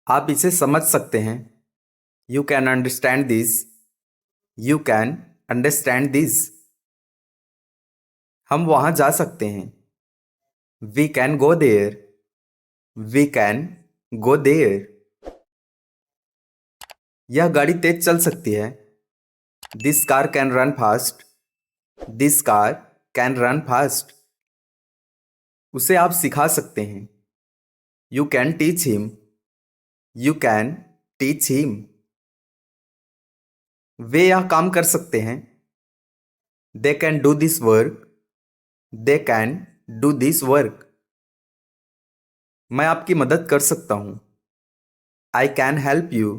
आप इसे समझ सकते हैं। You can understand this. You can understand this. हम वहां जा सकते हैं। We can go there. We can go there. यह गाड़ी तेज चल सकती है। This car can run fast. This car can run fast. उसे आप सिखा सकते हैं। You can teach him. You can teach him. वे यह काम कर सकते हैं। They can do this work. They can do this work. मैं आपकी मदद कर सकता हूं। I can help you.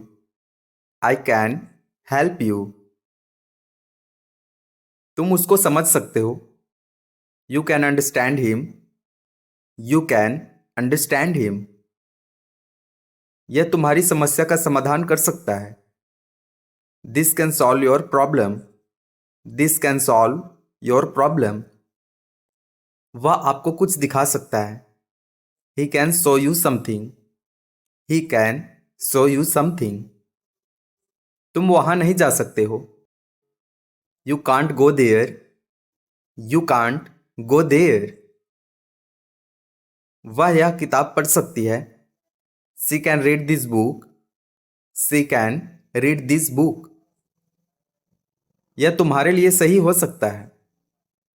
I can help you. तुम उसको समझ सकते हो। You can understand him. You can understand him. यह तुम्हारी समस्या का समाधान कर सकता है। This can solve your problem. This can solve your problem. वह आपको कुछ दिखा सकता है। He can show you something. He can show you something. तुम वहां नहीं जा सकते हो। You can't go there. You can't go there. वह यह किताब पढ़ सकती है। She can read this book. She can read this book. यह तुम्हारे लिए सही हो सकता है।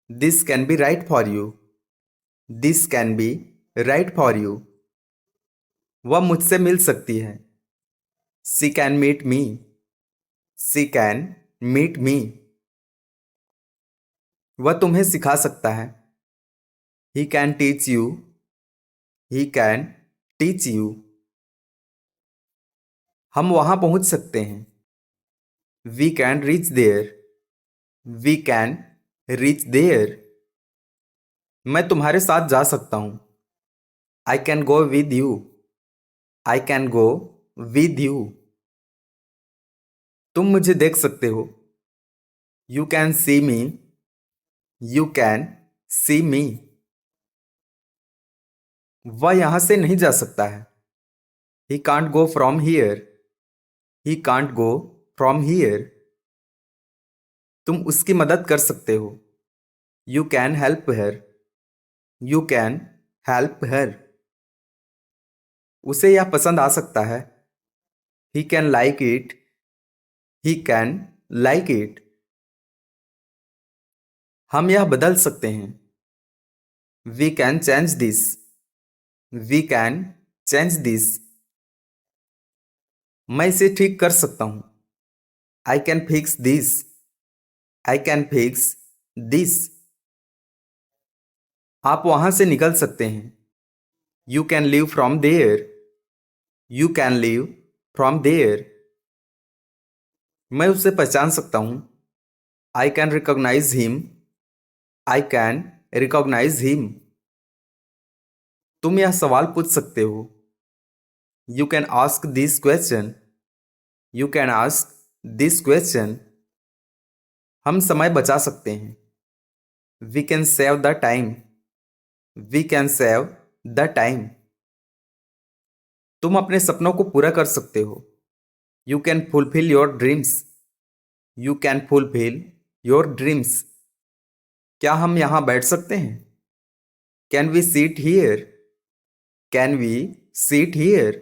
This can be right for you. This can be right for you. वह मुझसे मिल सकती है। She can meet me. She can meet me. वह तुम्हें सिखा सकता है। He can teach you. He can teach you. हम वहां पहुंच सकते हैं। We can reach there. We can reach there. मैं तुम्हारे साथ जा सकता हूं। I can go with you. I can go with you. तुम मुझे देख सकते हो। You can see me. You can see me. वह यहां से नहीं जा सकता है। He can't go from here. He can't go from here. तुम उसकी मदद कर सकते हो। You can help her. You can help her. उसे यह पसंद आ सकता है। He can like it. He can like it. हम यह बदल सकते हैं। We can change this. We can change this. मैं इसे ठीक कर सकता हूं। I can fix this. I can fix this. आप वहां से निकल सकते हैं। You can leave from there. You can leave from there. मैं उसे पहचान सकता हूं। I can recognise him. I can recognise him. तुम यह सवाल पूछ सकते हो। You can ask this question. You can ask this question. हम समय बचा सकते हैं। We can save the time. We can save the time. तुम अपने सपनों को पूरा कर सकते हो। You can fulfil your dreams. You can fulfil your dreams. क्या हम यहां बैठ सकते हैं? Can we seat here? Can we seat here?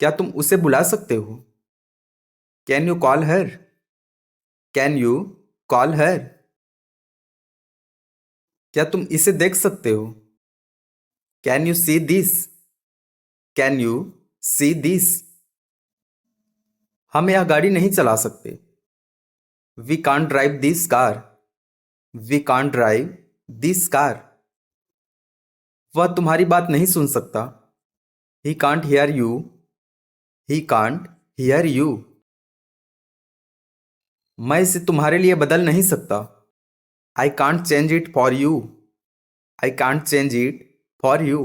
क्या तुम उसे बुला सकते हो? Can you call her? Can you call her? क्या तुम इसे देख सकते हो? Can you see this? Can you see this? हम यह गाड़ी नहीं चला सकते। We can't drive this car. We can't drive this car. वह तुम्हारी बात नहीं सुन सकता। He can't hear you. He can't hear you. मैं इसे तुम्हारे लिए बदल नहीं सकता। I can't change it for you. I can't change it for you.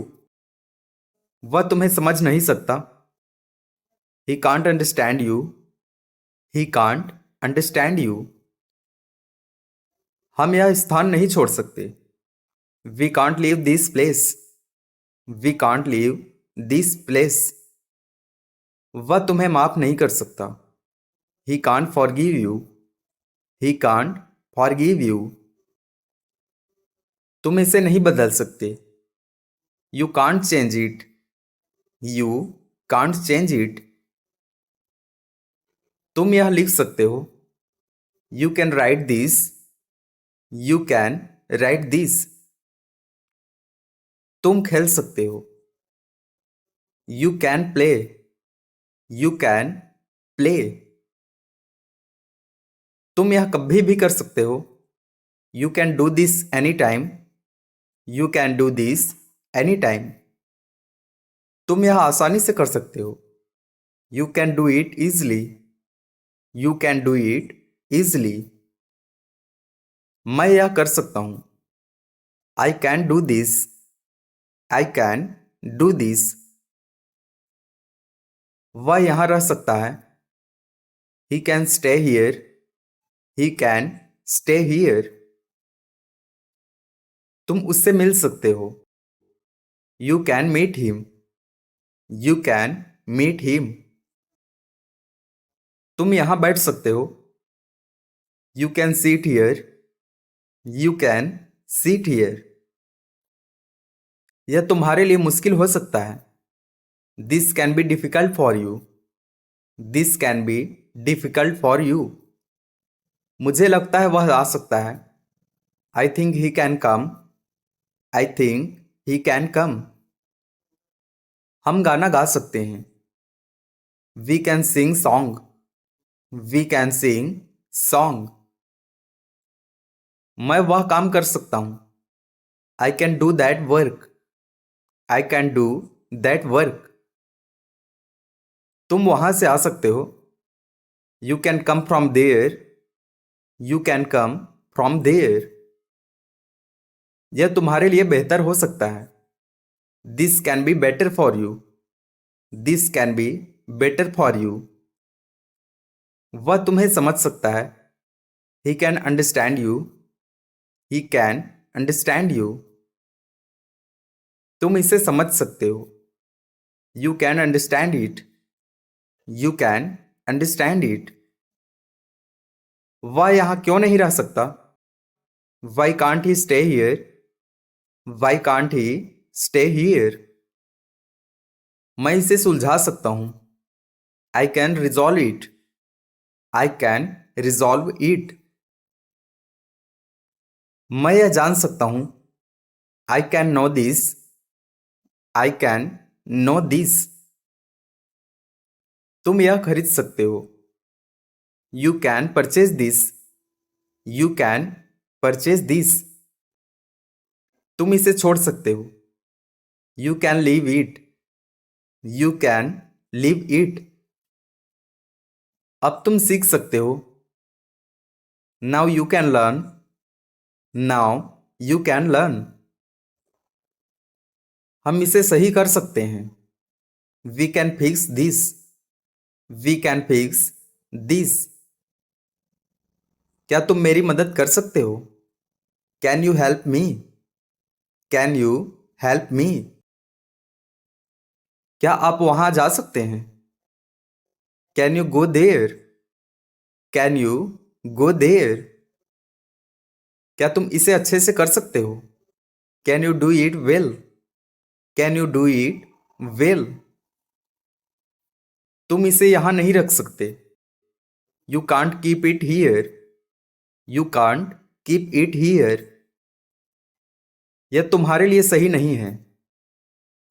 वह तुम्हें समझ नहीं सकता। He can't understand you. He can't understand you. हम यह स्थान नहीं छोड़ सकते। We can't leave this place. We can't leave this place. वह तुम्हें माफ नहीं कर सकता। He can't forgive you. He can't forgive you. तुम इसे नहीं बदल सकते। You can't change it. You can't change it. तुम यह लिख सकते हो। You can write this. You can write this. तुम खेल सकते हो। You can play. You can play. तुम यह कभी भी कर सकते हो। You can do this any time. You can do this any time. तुम यह आसानी से कर सकते हो। You can do it easily. You can do it easily. मैं यह कर सकता हूं। I can do this. I can do this. वह यहां रह सकता है। He can stay here. He can stay here. तुम उससे मिल सकते हो। You can meet him. You can meet him. तुम यहां बैठ सकते हो। You can seat here. You can seat here. यह तुम्हारे लिए मुश्किल हो सकता है। This can be difficult for you. This can be difficult for you. मुझे लगता है वह आ सकता है। I think he can come. I think he can come. हम गाना गा सकते हैं। We can sing song. We can sing song. मैं वह काम कर सकता हूं। I can do that work. I can do that work. तुम वहां से आ सकते हो। You can come from there. You can come from there. यह तुम्हारे लिए बेहतर हो सकता है। This can be better for you. This can be better for you. वह तुम्हें समझ सकता है। He can understand you. He can understand you. तुम इसे समझ सकते हो। You can understand it. You can understand it. वह यहां क्यों नहीं रह सकता। Why can't he stay here. Why can't he stay here. मैं इसे सुलझा सकता हूं। I can resolve it. I can resolve it. मैं यह जान सकता हूं। I can know this. I can know this. तुम यह खरीद सकते हो। You can purchase this. You can purchase this. तुम इसे छोड़ सकते हो। You can leave it. You can leave it. अब तुम सीख सकते हो। Now you can learn. Now you can learn. हम इसे सही कर सकते हैं। We can fix this. We can fix this. क्या तुम मेरी मदद कर सकते हो। Can you help me. Can you help me. क्या आप वहां जा सकते हैं। Can you go there. Can you go there. क्या तुम इसे अच्छे से कर सकते हो। Can you do it well. Can you do it well. तुम इसे यहां नहीं रख सकते। You can't keep it here. You can't keep it here. यह तुम्हारे लिए सही नहीं है।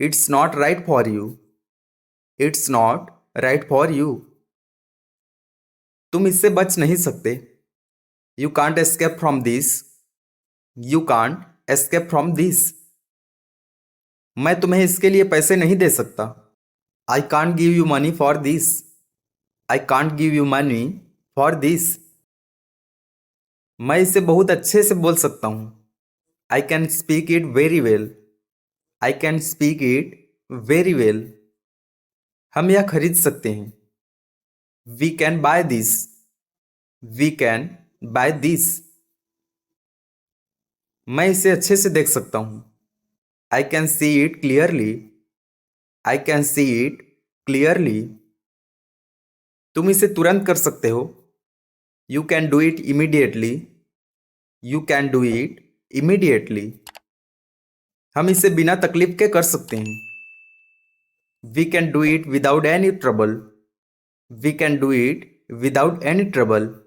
It's not right for you. It's not right for you. तुम इससे बच नहीं सकते। You can't escape from this. You can't escape from this. मैं तुम्हें इसके लिए पैसे नहीं दे सकता। I can't give you money for this. I can't give you money for this. मैं इसे बहुत अच्छे से बोल सकता हूं। I can speak it very well. I can speak it very well. हम यह खरीद सकते हैं। We can buy this. We can buy this. मैं इसे अच्छे से देख सकता हूं। I can see it clearly. I can see it clearly. तुम इसे तुरंत कर सकते हो। You can do it immediately. You can do it immediately. हम इसे बिना तकलीफ के कर सकते हैं। We can do it without any trouble. We can do it without any trouble.